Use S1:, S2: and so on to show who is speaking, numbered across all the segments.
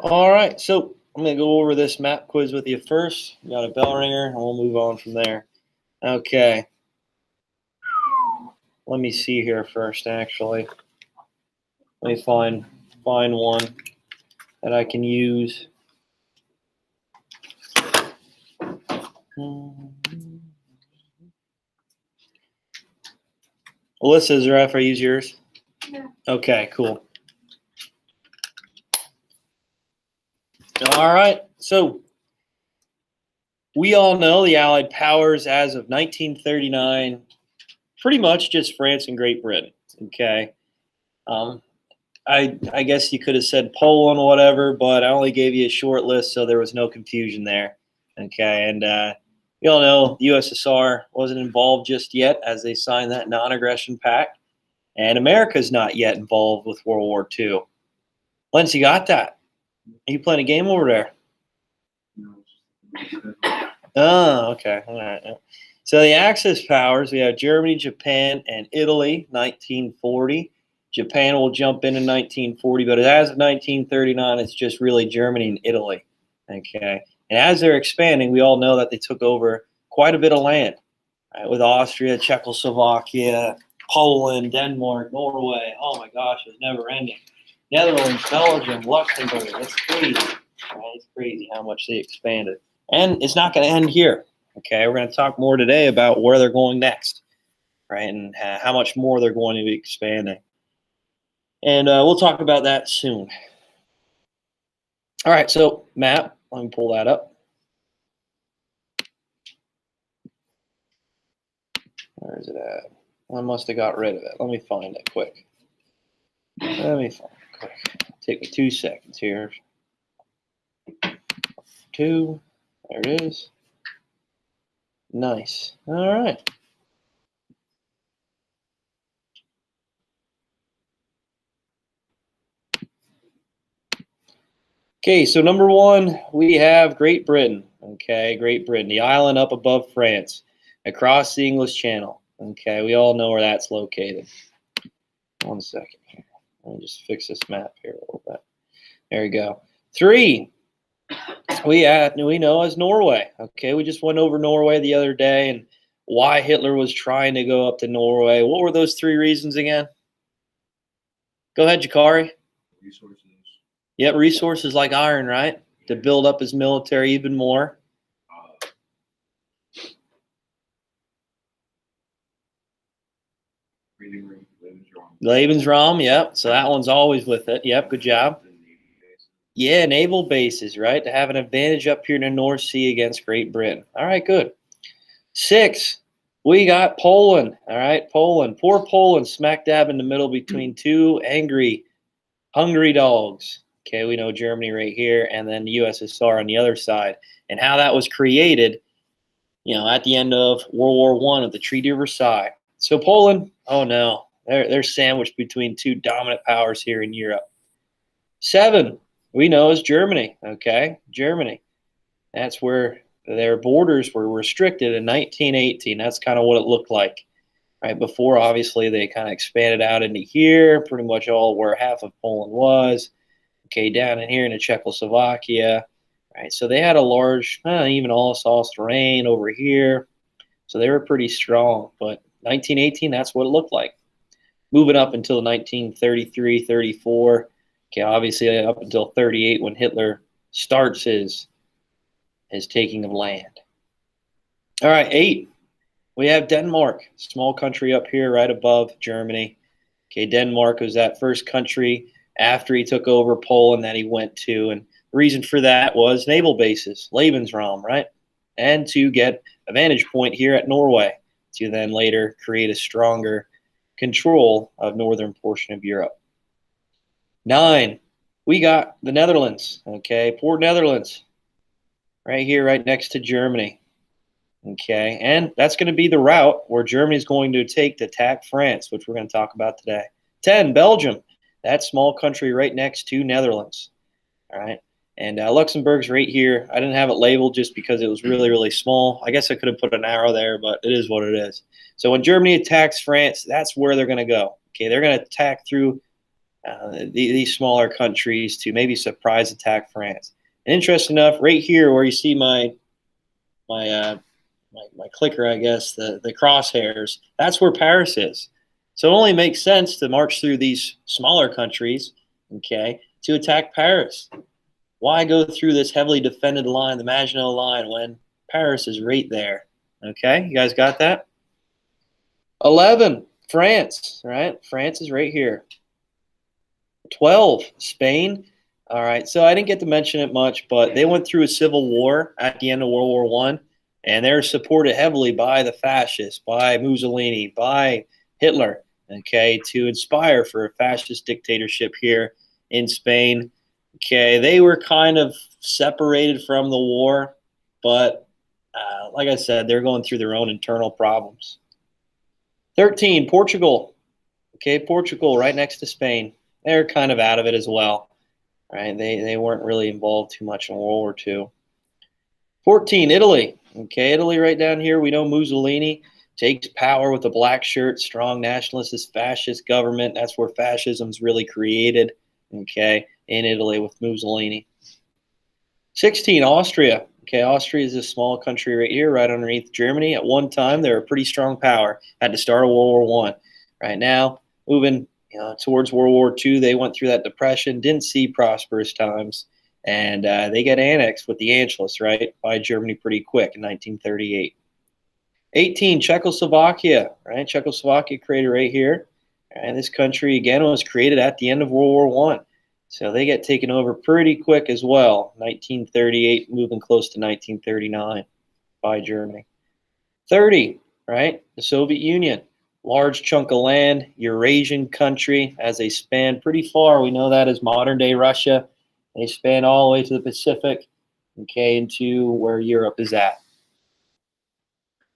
S1: All right, so I'm going to go over this map quiz with you first. We got a bell ringer, and we'll move on from there. Okay. Let me see here first, actually. Let me find one that I can use. Alyssa, is it right if I use yours?
S2: Yeah.
S1: Okay, cool. All right, so we all know the Allied powers as of 1939, pretty much just France and Great Britain. Okay. I guess you could have said Poland, whatever, but I only gave you a short list, so there was no confusion there. Okay, and we all know the USSR wasn't involved just yet as they signed that non-aggression pact, and America's not yet involved with World War II. Lance, you got that? Are you playing a game over there? Oh, okay. All right. So the Axis powers, we have Germany, Japan, and Italy, 1940. Japan will jump in 1940, but as of 1939, it's just really Germany and Italy. Okay. And as they're expanding, we all know that they took over quite a bit of land, right, with Austria, Czechoslovakia, Poland, Denmark, Norway. Oh my gosh, it's never ending. Netherlands, Belgium, Luxembourg. It's crazy. Right? It's crazy how much they expanded. And it's not going to end here. Okay. We're going to talk more today about where they're going next, right, and how much more they're going to be expanding. And we'll talk about that soon. All right, so map, let me pull that up. Where is it at? I must have got rid of it. Let me find it quick. Take me 2 seconds here. 2, there it is. Nice. All right. Okay, so number 1, we have Great Britain. Okay, Great Britain, the island up above France, across the English Channel. Okay, we all know where that's located. 1 second here. Let me just fix this map here a little bit. There we go. 3, we know as Norway. Okay, we just went over Norway the other day and why Hitler was trying to go up to Norway. What were those 3 reasons again? Go ahead, Jakari.
S3: Resources.
S1: Yep, resources like iron, right? To build up his military even more. Lebensraum, yep. So that one's always with it. Yep, good job. Yeah, naval bases, right? To have an advantage up here in the North Sea against Great Britain. All right, good. 6, we got Poland. All right, Poland. Poor Poland, smack dab in the middle between 2 angry, hungry dogs. Okay, we know Germany right here, and then the USSR on the other side. And how that was created, at the end of World War I of the Treaty of Versailles. So Poland, oh no, they're sandwiched between 2 dominant powers here in Europe. 7, we know is Germany. Okay, Germany. That's where their borders were restricted in 1918. That's kind of what it looked like. Right before, obviously, they kind of expanded out into here, pretty much all where half of Poland was. Okay, down in here into Czechoslovakia, right? So they had a large, even Alsace-Lorraine over here. So they were pretty strong. But 1918, that's what it looked like. Moving up until 1933, 34. Okay, obviously up until 38 when Hitler starts his taking of land. All right, 8. We have Denmark, small country up here right above Germany. Okay, Denmark was that first country after he took over Poland that he went to. And the reason for that was naval bases, Lebensraum, right? And to get a vantage point here at Norway to then later create a stronger control of northern portion of Europe. 9, we got the Netherlands, okay? Poor Netherlands, right here, right next to Germany. Okay, and that's going to be the route where Germany is going to take to attack France, which we're going to talk about today. 10, Belgium, that small country right next to Netherlands. All right, and Luxembourg's right here. I didn't have it labeled just because it was really, really small. I guess I could have put an arrow there, but it is what it is. So when Germany attacks France, that's where they're going to go. Okay, they're going to attack through these smaller countries to maybe surprise attack France. And interesting enough, right here where you see my clicker, I guess, the crosshairs, that's where Paris is. So it only makes sense to march through these smaller countries, okay, to attack Paris. Why go through this heavily defended line, the Maginot Line, when Paris is right there? Okay, you guys got that? 11, France, right? France is right here. 12, Spain. All right, so I didn't get to mention it much, but they went through a civil war at the end of World War I, and they're supported heavily by the fascists, by Mussolini, by Hitler, okay, to inspire for a fascist dictatorship here in Spain. Okay, they were kind of separated from the war, but like I said, they're going through their own internal problems. 13, Portugal. Okay, Portugal right next to Spain. They're kind of out of it as well, right? They weren't really involved too much in World War II. 14, Italy. Okay, Italy right down here. We know Mussolini takes power with the black shirt, strong nationalist, fascist government. That's where fascism's really created, okay, in Italy with Mussolini. 16, Austria. Okay, Austria is a small country right here, right underneath Germany. At one time, they were a pretty strong power at the start of World War I. Right now, moving towards World War II, they went through that depression, didn't see prosperous times, and they get annexed with the Anschluss, right, by Germany pretty quick in 1938. 18, Czechoslovakia, right? Czechoslovakia created right here. And this country, again, was created at the end of World War I. So they get taken over pretty quick as well, 1938, moving close to 1939 by Germany. 30, right? The Soviet Union, large chunk of land, Eurasian country, as they span pretty far. We know that as modern-day Russia. They span all the way to the Pacific, okay, into where Europe is at.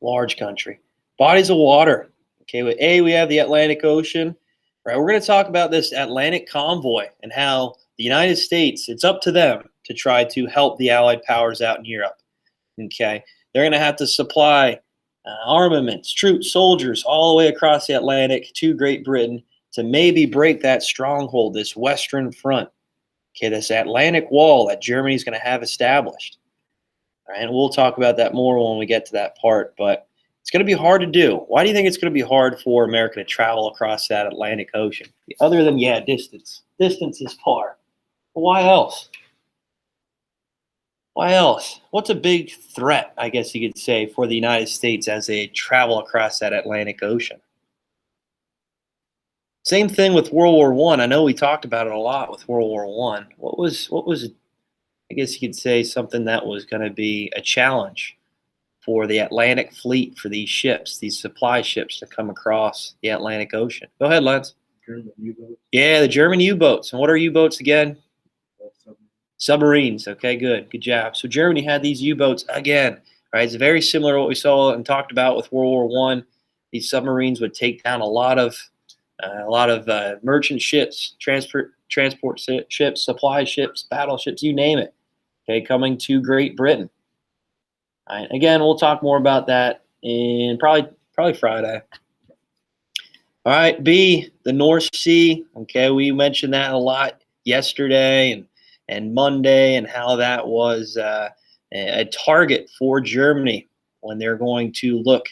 S1: Large country. Bodies of water. Okay, with we have the Atlantic Ocean. Right, we're going to talk about this Atlantic convoy and how the United States, it's up to them to try to help the Allied powers out in Europe. Okay, they're going to have to supply armaments, troops, soldiers all the way across the Atlantic to Great Britain to maybe break that stronghold, this Western Front. Okay, this Atlantic wall that Germany's going to have established. All right, and we'll talk about that more when we get to that part, but it's going to be hard to do. Why do you think it's going to be hard for America to travel across that Atlantic Ocean? Other than, yeah, distance. Distance is far. But why else? Why else? What's a big threat, I guess you could say, for the United States as they travel across that Atlantic Ocean? Same thing with World War I. I know we talked about it a lot with World War I. What was I guess you could say, something that was going to be a challenge for the Atlantic fleet, for these ships, these supply ships to come across the Atlantic Ocean? Go ahead, Lance.
S2: German U-boats.
S1: Yeah, the German U-boats. And what are U-boats again? Submarines. Okay, good. Good job. So Germany had these U-boats again, right? It's very similar to what we saw and talked about with World War I. These submarines would take down a lot of merchant ships, transport ships, supply ships, battleships, you name it. Okay, coming to Great Britain. All right, again, we'll talk more about that in probably Friday. All right, B, the North Sea. Okay, we mentioned that a lot yesterday and Monday, and how that was a target for Germany when they're going to look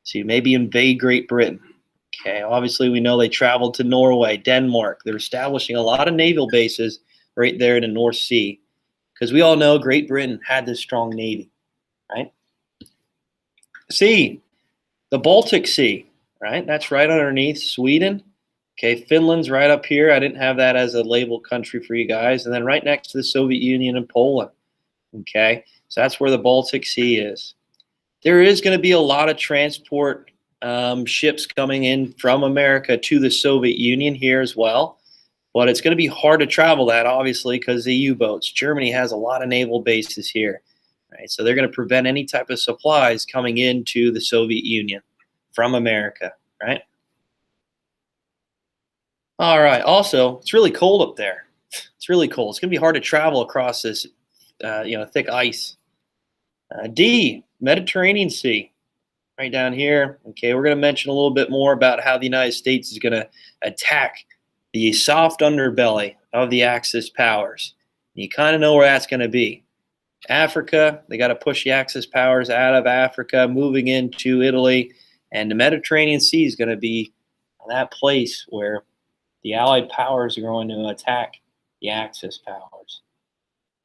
S1: to maybe invade Great Britain. Okay, obviously we know they traveled to Norway, Denmark. They're establishing a lot of naval bases right there in the North Sea, because we all know Great Britain had this strong navy, right? C, the Baltic Sea, right? That's right underneath Sweden. Okay, Finland's right up here. I didn't have that as a labeled country for you guys. And then right next to the Soviet Union and Poland. Okay, so that's where the Baltic Sea is. There is going to be a lot of transport ships coming in from America to the Soviet Union here as well. But it's going to be hard to travel that, obviously, because of the U-boats. Germany has a lot of naval bases here. Right, so they're going to prevent any type of supplies coming into the Soviet Union from America, right? All right. Also, it's really cold up there. It's really cold. It's going to be hard to travel across this, thick ice. D, Mediterranean Sea, right down here. Okay, we're going to mention a little bit more about how the United States is going to attack the soft underbelly of the Axis powers. You kind of know where that's going to be. Africa, they got to push the Axis powers out of Africa, moving into Italy, and the Mediterranean Sea is going to be that place where the Allied powers are going to attack the Axis powers.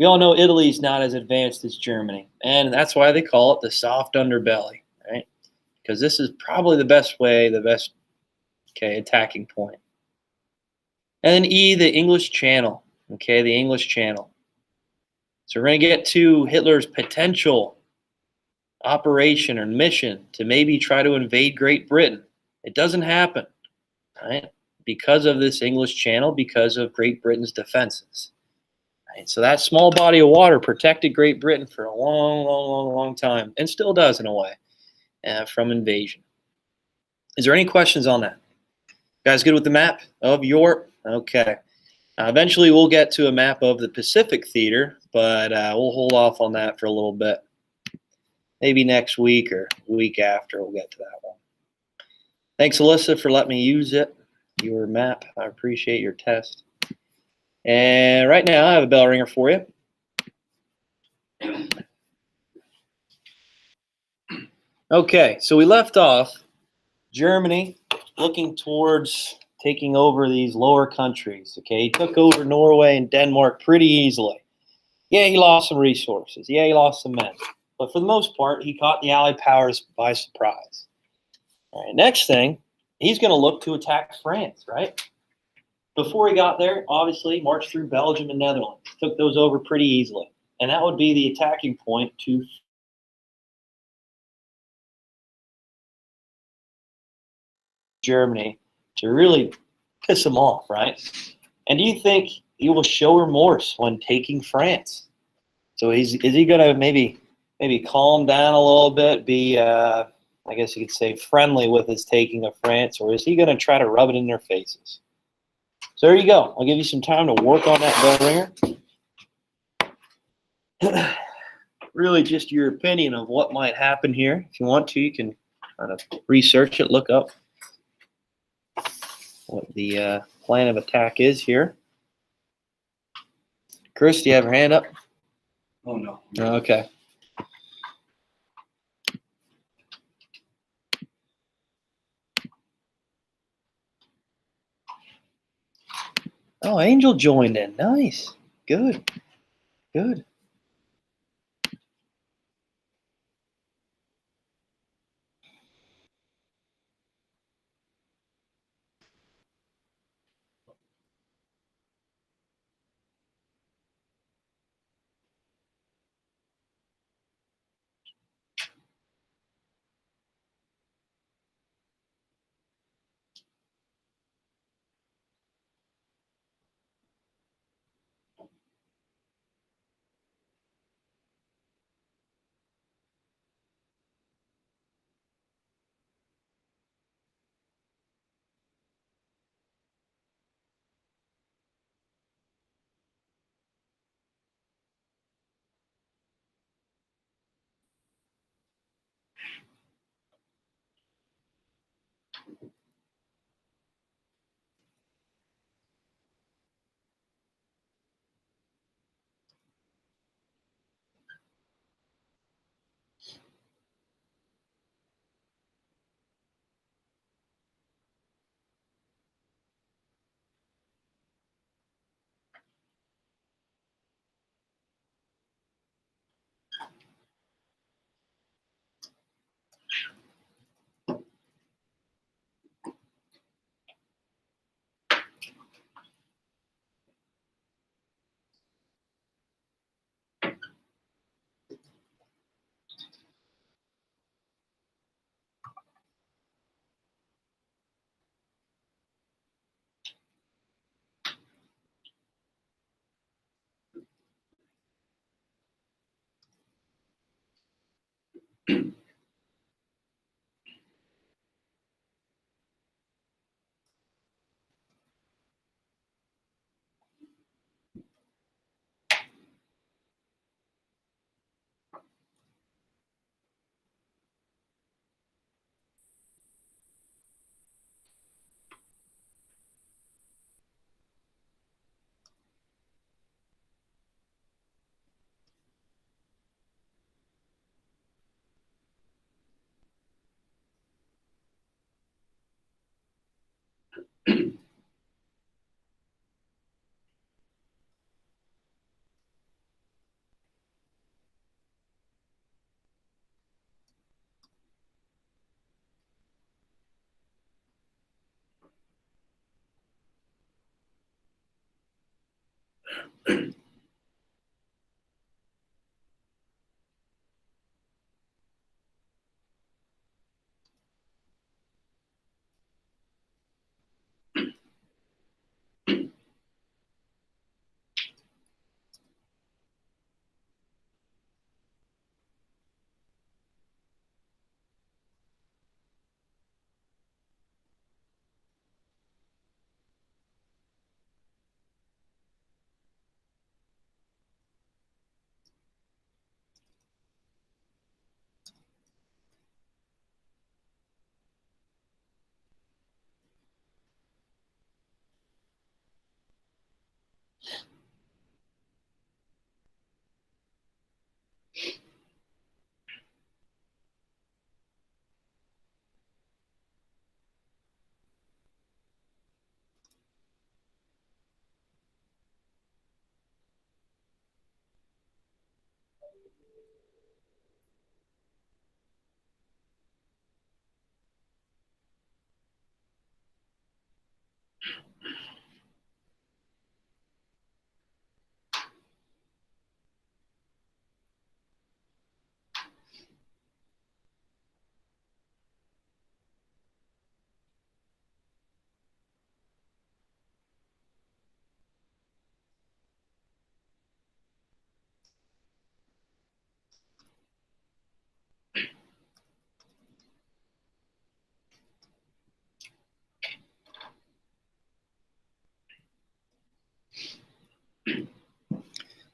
S1: We all know Italy's not as advanced as Germany, and that's why they call it the soft underbelly, right? Because this is probably the best way, the best attacking point. And then E, the English Channel, the English Channel. So we're going to get to Hitler's potential operation or mission to maybe try to invade Great Britain. It doesn't happen, right? Because of this English Channel, because of Great Britain's defenses. Right? So that small body of water protected Great Britain for a long time, and still does in a way, from invasion. Is there any questions on that? Guys good with the map of Europe? Okay. Eventually we'll get to a map of the Pacific Theater, but we'll hold off on that for a little bit. Maybe next week or the week after we'll get to that one. Thanks, Alyssa, for letting me use your map. I appreciate your test. And right now I have a bell ringer for you. Okay, so we left off Germany looking towards taking over these lower countries. Okay, he took over Norway and Denmark pretty easily. Yeah, he lost some resources. Yeah, he lost some men. But for the most part, he caught the Allied powers by surprise. All right, next thing, he's going to look to attack France, right? Before he got there, obviously, marched through Belgium and Netherlands. Took those over pretty easily. And that would be the attacking point to Germany to really piss him off, right? And do you think he will show remorse when taking France? So is he going to maybe calm down a little bit, be, I guess you could say, friendly with his taking of France, or is he going to try to rub it in their faces? So there you go. I'll give you some time to work on that bell ringer. Really just your opinion of what might happen here. If you want to, you can kind of research it, look up what the plan of attack is here. Chris, do you have your hand up?
S2: Oh, no.
S1: Okay. Oh, Angel joined in. Nice. Good. Good.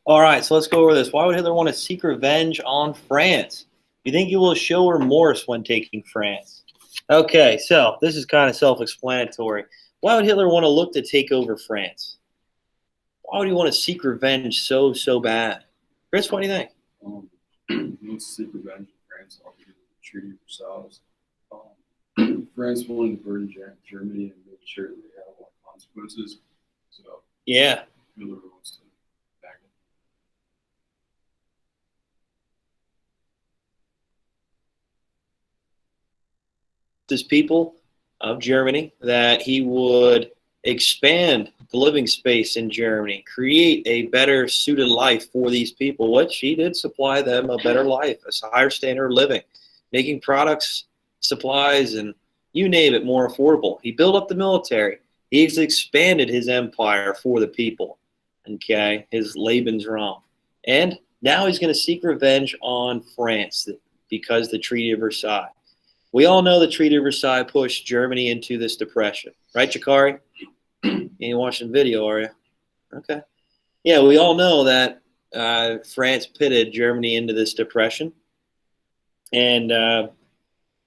S1: All right, so let's go over this. Why would Hitler want to seek revenge on France? Do you think he will show remorse when taking France? Okay, so this is kind of self-explanatory. Why would Hitler want to look to take over France? Why would he want to seek revenge so bad? Chris, what do you think?
S2: He wants to seek revenge on France after the Treaty of Versailles. France wanted to burden Germany and make sure that they had a lot of consequences. So
S1: Yeah.
S2: Hitler wants to back it.
S1: His people of Germany that he would expand the living space in Germany, create a better suited life for these people, which he did supply them a better life, a higher standard of living, making products, supplies, and you name it, more affordable. He built up the military. He's expanded his empire for the people. Okay, his Lebensraum. And now he's going to seek revenge on France because the Treaty of Versailles. We all know the Treaty of Versailles pushed Germany into this depression. Right, Jakari? You ain't watching video, are you? Okay. Yeah, we all know that France pitted Germany into this depression. And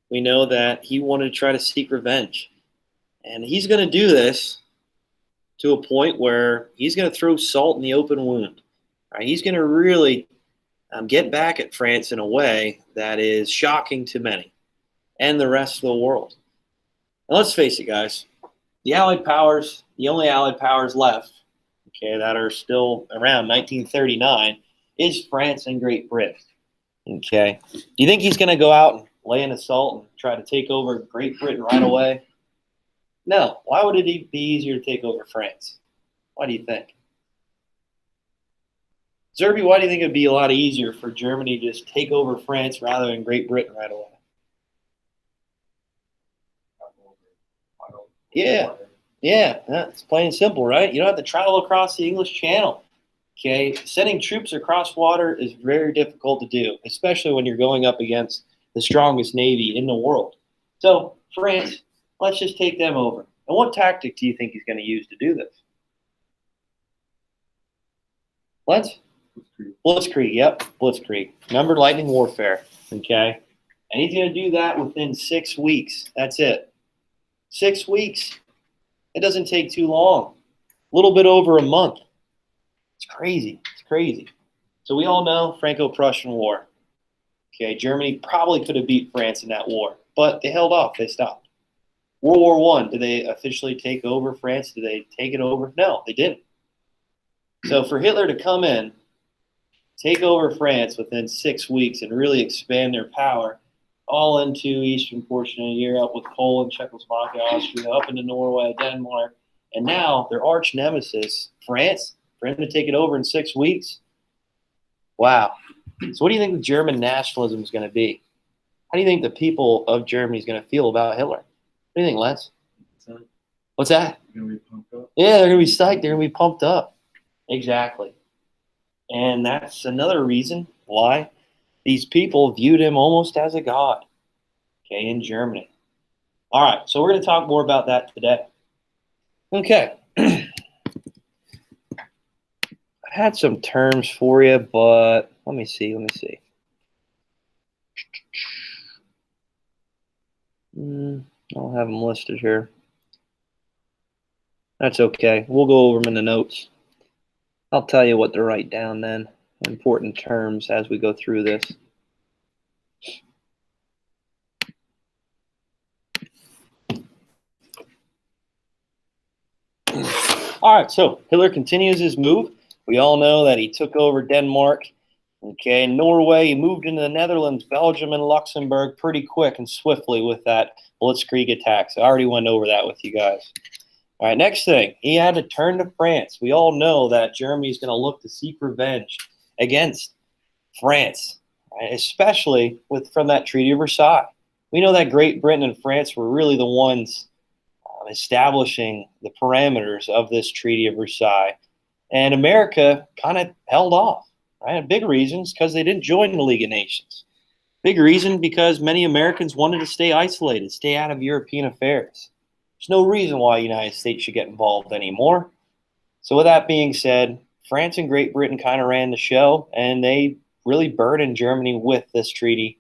S1: we know that he wanted to try to seek revenge. And he's going to do this to a point where he's going to throw salt in the open wound. Right? He's going to really get back at France in a way that is shocking to many and the rest of the world. And let's face it, guys, the Allied powers, the only Allied powers left, okay, that are still around 1939, is France and Great Britain. Okay, do you think he's going to go out and lay an assault and try to take over Great Britain right away? No. Why would it be easier to take over France? Why do you think? Zerby, why do you think it would be a lot easier for Germany to just take over France rather than Great Britain right away? Yeah, it's plain and simple, right? You don't have to travel across the English Channel. Okay, sending troops across water is very difficult to do, especially when you're going up against the strongest navy in the world. So France, let's just take them over. And what tactic do you think he's going to use to do this? What? Blitzkrieg, yep, Blitzkrieg. Remember lightning warfare, okay? And he's going to do that within 6 weeks. That's it. 6 weeks. It doesn't take too long. A little bit over a month. It's crazy. It's crazy. So we all know Franco-Prussian War. Okay, Germany probably could have beat France in that war, but they held off. They stopped. World War One, did they officially take over France? Did they take it over? No, they didn't. So for Hitler to come in, take over France within 6 weeks and really expand their power all into eastern portion of Europe with Poland, Czechoslovakia, Austria, up into Norway, Denmark, and now their arch nemesis, France, for him to take it over in 6 weeks. Wow. So what do you think the German nationalism is going to be? How do you think the people of Germany is going to feel about Hitler? What do you think, Les? What's that?
S2: They're going to be pumped up.
S1: Yeah, they're going to be psyched. They're going to be pumped up. Exactly. And that's another reason why these people viewed him almost as a god, okay, in Germany. All right, so we're going to talk more about that today. Okay. I had some terms for you, but let me see. I don't have them listed here. That's okay. We'll go over them in the notes. I'll tell you what to write down then. Important terms as we go through this. All right, so Hitler continues his move. We all know that he took over Denmark, okay, Norway. He moved into the Netherlands, Belgium, and Luxembourg pretty quick and swiftly with that blitzkrieg attack. So I already went over that with you guys. All right, next thing, he had to turn to France. We all know that Germany is going to look to seek revenge against France, right? Especially from that Treaty of Versailles. We know that Great Britain and France were really the ones establishing the parameters of this Treaty of Versailles. And America kind of held off, right? A big reason is because they didn't join the League of Nations. Big reason because many Americans wanted to stay isolated, stay out of European affairs. There's no reason why the United States should get involved anymore. So with that being said, France and Great Britain kind of ran the show, and they really burdened Germany with this treaty.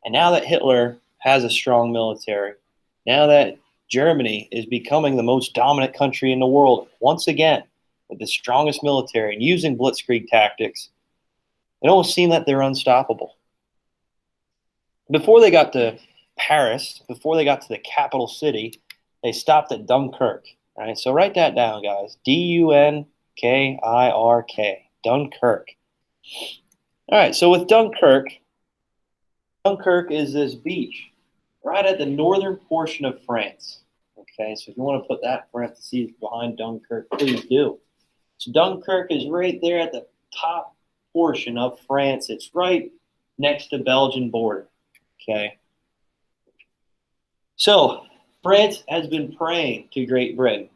S1: And now that Hitler has a strong military, now that Germany is becoming the most dominant country in the world, once again, with the strongest military and using blitzkrieg tactics, it almost seemed that they're unstoppable. Before they got to Paris, before they got to the capital city, they stopped at Dunkirk. All right, so write that down, guys. Dunkirk. Dunkirk. All right, so with Dunkirk is this beach right at the northern portion of France. Okay, so if you want to put that parentheses behind Dunkirk, please do. So Dunkirk is right there at the top portion of France. It's right next to Belgian border. Okay. So France has been praying to Great Britain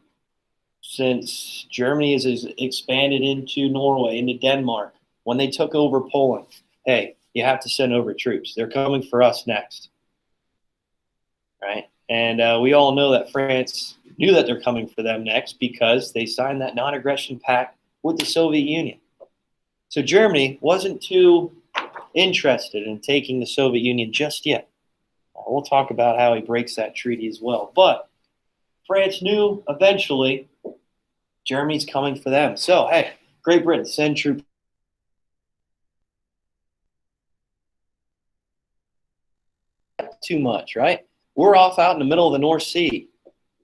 S1: since Germany has expanded into Norway, into Denmark. When they took over Poland, hey, you have to send over troops. They're coming for us next. Right? And we all know that France knew that they're coming for them next because they signed that non-aggression pact with the Soviet Union. So Germany wasn't too interested in taking the Soviet Union just yet. We'll talk about how he breaks that treaty as well. But France knew eventually Germany's coming for them. So, hey, Great Britain, send troops. Too much, right? We're off out in the middle of the North Sea.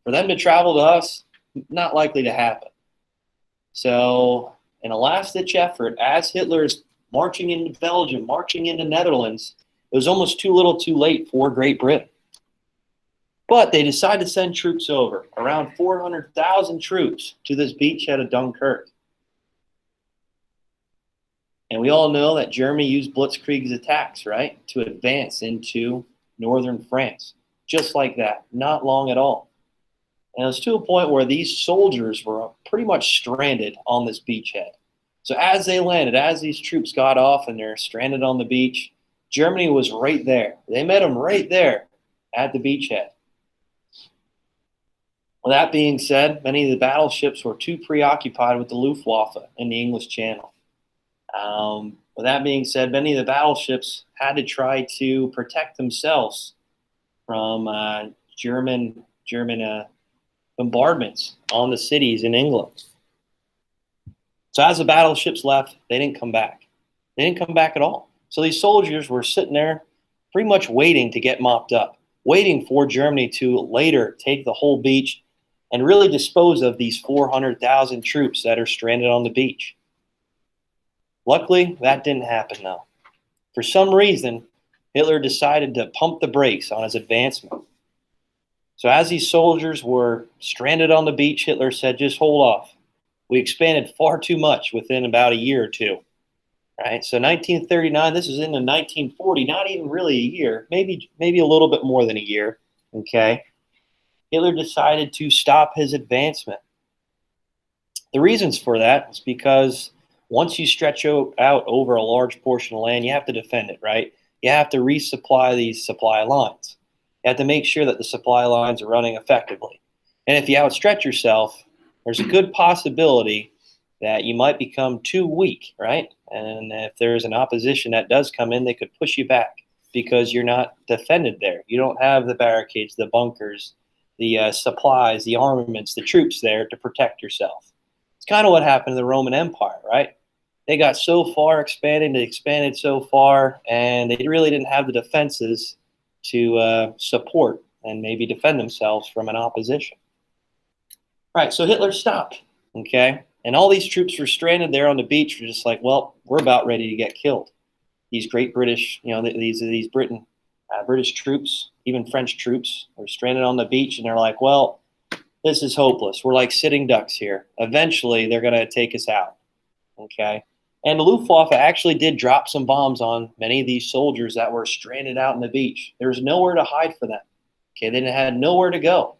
S1: For them to travel to us, not likely to happen. So, in a last-ditch effort, as Hitler's marching into Belgium, marching into Netherlands, it was almost too little too late for Great Britain. But they decided to send troops over, around 400,000 troops, to this beachhead of Dunkirk. And we all know that Germany used blitzkrieg's attacks, right, to advance into northern France. Just like that, not long at all. And it was to a point where these soldiers were pretty much stranded on this beachhead. So as they landed, as these troops got off and they're stranded on the beach, Germany was right there. They met them right there at the beachhead. Well, that being said, many of the battleships were too preoccupied with the Luftwaffe in the English Channel. With that being said, many of the battleships had to try to protect themselves from German bombardments on the cities in England. So as the battleships left, they didn't come back. They didn't come back at all. So these soldiers were sitting there pretty much waiting to get mopped up. waiting for Germany to later take the whole beach and really dispose of these 400,000 troops that are stranded on the beach. Luckily, that didn't happen though. For some reason, Hitler decided to pump the brakes on his advancement. So as these soldiers were stranded on the beach, Hitler said, just hold off. We expanded far too much within about a year or two. Right? So 1939, this is into 1940, not even really a year, maybe a little bit more than a year. Okay. Hitler decided to stop his advancement. The reasons for that is because once you stretch out over a large portion of land, you have to defend it, right? You have to resupply these supply lines. You have to make sure that the supply lines are running effectively. And if you outstretch yourself, there's a good possibility that you might become too weak, right? And if there's an opposition that does come in, they could push you back because you're not defended there. You don't have the barricades, the bunkers, the supplies, the armaments, the troops there to protect yourself. It's kind of what happened to the Roman Empire, right? They got so far expanding, they expanded so far, and they really didn't have the defenses to support and maybe defend themselves from an opposition. All right, so Hitler stopped, okay? And all these troops were stranded there on the beach. Were just like, well, we're about ready to get killed. These great British, these British troops, even French troops, were stranded on the beach, and they're like, well, this is hopeless. We're like sitting ducks here. Eventually, they're going to take us out, okay? And the Luftwaffe actually did drop some bombs on many of these soldiers that were stranded out on the beach. There was nowhere to hide for them, okay? They had nowhere to go.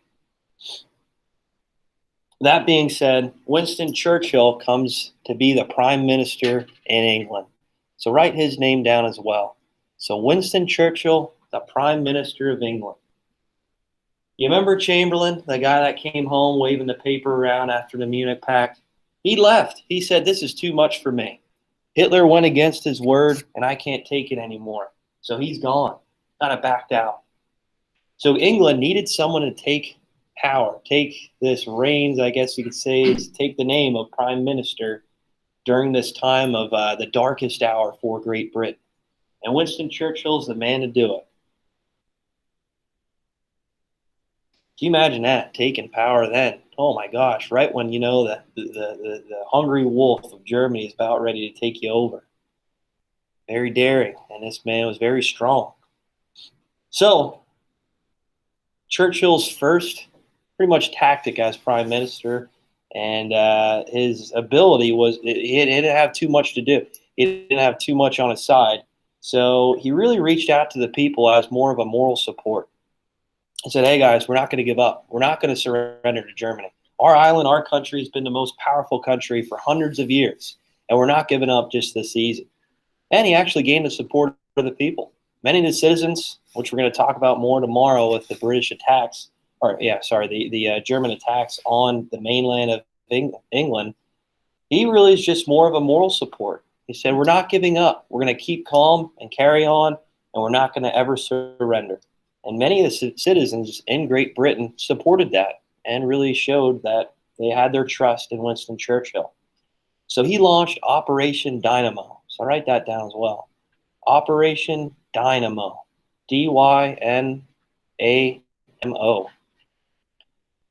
S1: That being said, Winston Churchill comes to be the Prime Minister in England. So write his name down as well. So Winston Churchill, the Prime Minister of England. You remember Chamberlain, the guy that came home waving the paper around after the Munich Pact? He left. He said, this is too much for me. Hitler went against his word, and I can't take it anymore. So he's gone, kind of backed out. So England needed someone to take power, take this reins, I guess you could say, is take the name of Prime Minister during this time of the darkest hour for Great Britain. And Winston Churchill's the man to do it. Can you imagine that, taking power then? Oh my gosh, right when you know that the hungry wolf of Germany is about ready to take you over. Very daring, and this man was very strong. So, Churchill's first pretty much tactic as prime minister, and his ability was he didn't have too much to do. He didn't have too much on his side. So he really reached out to the people as more of a moral support. He said, hey guys, we're not going to give up. We're not going to surrender to Germany. Our island, our country has been the most powerful country for hundreds of years, and we're not giving up just this easy. And he actually gained the support of the people. Many of the citizens, which we're going to talk about more tomorrow with the British attacks, the German attacks on the mainland of England, he really is just more of a moral support. He said, we're not giving up. We're going to keep calm and carry on, and we're not going to ever surrender. And many of the citizens in Great Britain supported that and really showed that they had their trust in Winston Churchill. So he launched Operation Dynamo. So write that down as well. Operation Dynamo. Dynamo.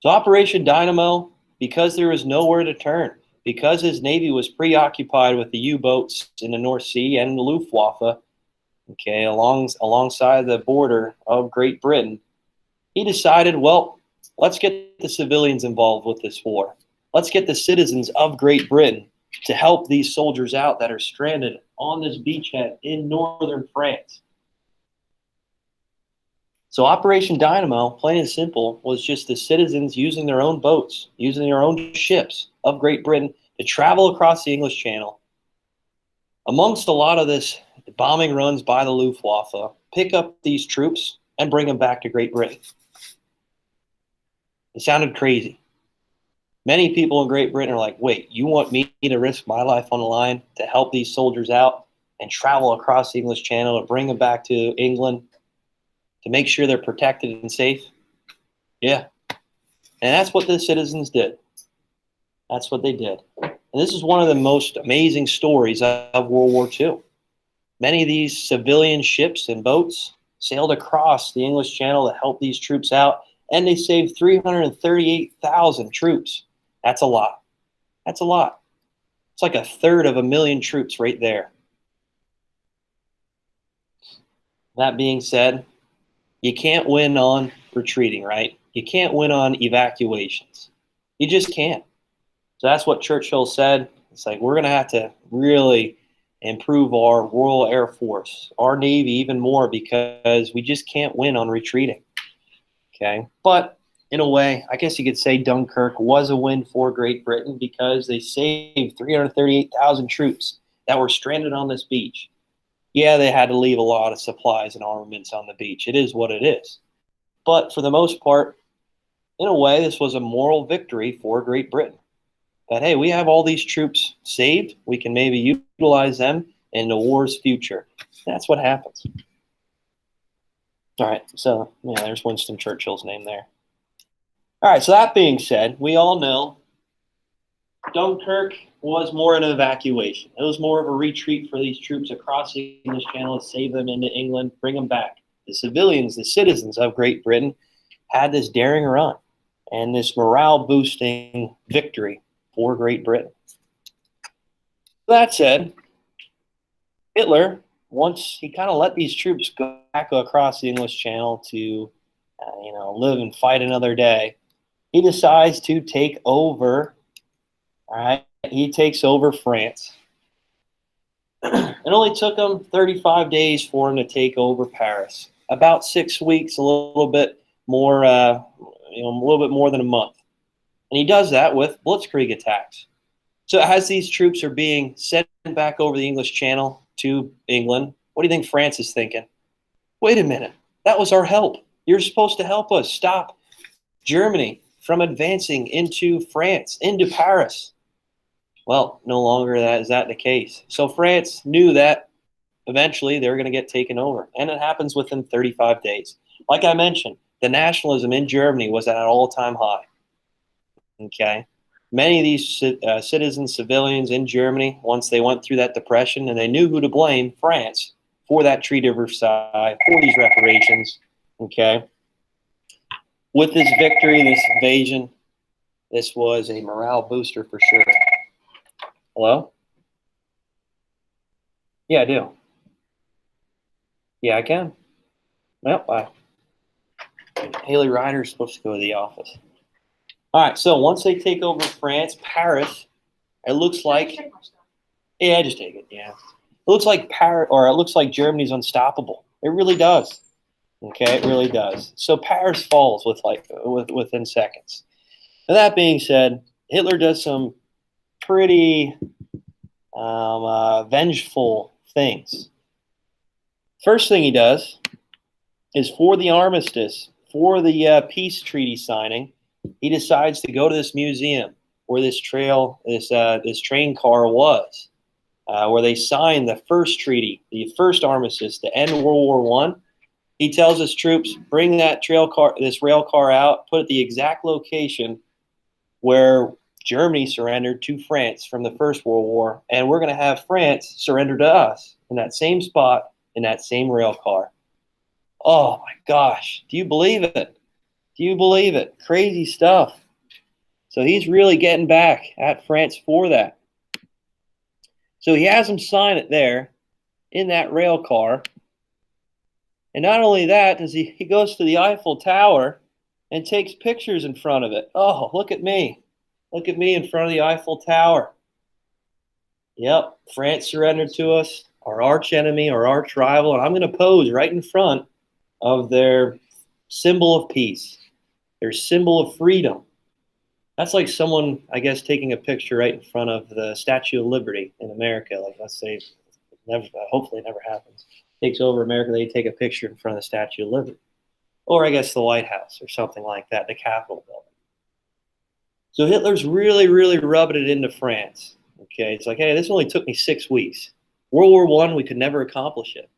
S1: So Operation Dynamo, because there was nowhere to turn, because his Navy was preoccupied with the U-boats in the North Sea and the Luftwaffe, okay, alongside the border of Great Britain, he decided, well, let's get the civilians involved with this war. Let's get the citizens of Great Britain to help these soldiers out that are stranded on this beachhead in northern France. So Operation Dynamo, plain and simple, was just the citizens using their own boats, using their own ships of Great Britain to travel across the English Channel. Amongst a lot of this bombing runs by the Luftwaffe, pick up these troops and bring them back to Great Britain. It sounded crazy. Many people in Great Britain are like, wait, you want me to risk my life on the line to help these soldiers out and travel across the English Channel to bring them back to England to make sure they're protected and safe? Yeah. And that's what the citizens did. That's what they did. And this is one of the most amazing stories of World War II. Many of these civilian ships and boats sailed across the English Channel to help these troops out, and they saved 338,000 troops. That's a lot. That's a lot. It's like a third of 1,000,000 troops right there. That being said, you can't win on retreating, right? You can't win on evacuations. You just can't. So that's what Churchill said. It's like, we're going to have to really improve our Royal Air Force, our Navy even more, because we just can't win on retreating. Okay. But in a way, I guess you could say Dunkirk was a win for Great Britain because they saved 338,000 troops that were stranded on this beach. Yeah, they had to leave a lot of supplies and armaments on the beach. It is what it is. But for the most part, in a way, this was a moral victory for Great Britain. That, hey, we have all these troops saved. We can maybe utilize them in the war's future. That's what happens. All right, so yeah, there's Winston Churchill's name there. All right, so that being said, we all know Dunkirk was more an evacuation. It was more of a retreat for these troops across the English Channel to save them into England, bring them back. The civilians, the citizens of Great Britain, had this daring run and this morale-boosting victory for Great Britain. That said, Hitler, once he kind of let these troops go back across the English Channel to, live and fight another day, he decides to take over. All right, he takes over France. It only took him 35 days for him to take over Paris. About 6 weeks, a little bit more, a little bit more than a month. And he does that with blitzkrieg attacks. So as these troops are being sent back over the English Channel to England, what do you think France is thinking? Wait a minute, that was our help. You're supposed to help us stop Germany from advancing into France, into Paris. Well, no longer is that the case. So France knew that eventually they were going to get taken over. And it happens within 35 days. Like I mentioned, the nationalism in Germany was at an all-time high. Okay. Many of these citizens, civilians in Germany, once they went through that depression and they knew who to blame, France, for that Treaty of Versailles, for these reparations, okay. With this victory, this invasion, this was a morale booster for sure. Hello? Yeah, I do. Yeah, I can. Yep, Haley Ryder's supposed to go to the office. All right, so once they take over France, Paris, it looks like, yeah, I just take it, yeah. It looks like it looks like Germany's unstoppable. It really does. Okay, it really does. So Paris falls within seconds. Now, that being said, Hitler does some pretty vengeful things. First thing he does is for the armistice, for the peace treaty signing, he decides to go to this museum where this train car was, where they signed the first treaty, the first armistice to end World War I. He tells his troops, bring this rail car out, put it at the exact location where Germany surrendered to France from the First World War, and we're going to have France surrender to us in that same spot, in that same rail car. Oh my gosh, do you believe it? Do you believe it? Crazy stuff. So he's really getting back at France for that. So he has them sign it there in that rail car. And not only that, he goes to the Eiffel Tower and takes pictures in front of it. Oh, look at me. Look at me in front of the Eiffel Tower. Yep, France surrendered to us, our arch enemy, our arch rival, and I'm going to pose right in front of their symbol of peace, their symbol of freedom. That's like someone, I guess, taking a picture right in front of the Statue of Liberty in America. Like, let's say, hopefully it never happens. Takes over America, they take a picture in front of the Statue of Liberty. Or I guess the White House or something like that, the Capitol building. So Hitler's really, really rubbing it into France. Okay, it's like, hey, this only took me 6 weeks. World War I, we could never accomplish it.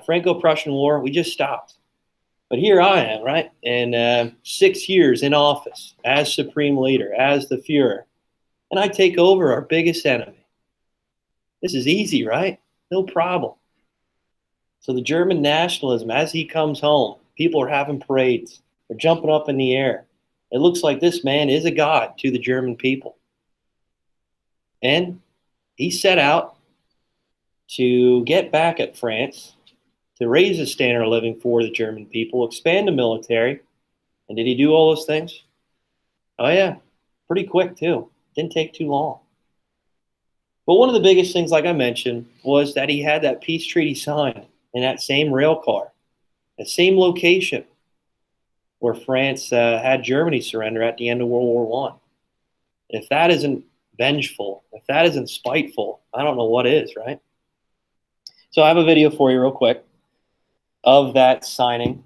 S1: Franco-Prussian War, we just stopped. But here I am, right? And 6 years in office as supreme leader, as the Fuhrer. And I take over our biggest enemy. This is easy, right? No problem. So the German nationalism, as he comes home, people are having parades. They're jumping up in the air. It looks like this man is a god to the German people. And he set out to get back at France, to raise the standard of living for the German people, expand the military. And did he do all those things? Oh, yeah. Pretty quick, too. Didn't take too long. But one of the biggest things, like I mentioned, was that he had that peace treaty signed in that same rail car, the same location where France had Germany surrender at the end of World War I. If that isn't vengeful, if that isn't spiteful, I don't know what is, right? So I have a video for you real quick of that signing.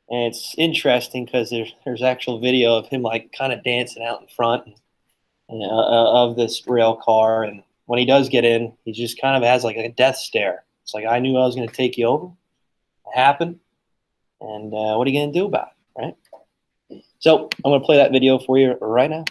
S1: And it's interesting because there's actual video of him like kind of dancing out in front of this rail car. And when he does get in, he just kind of has like a death stare. It's like, I knew I was going to take you over. It happened. And what are you going to do about it, right? So I'm going to play that video for you right now.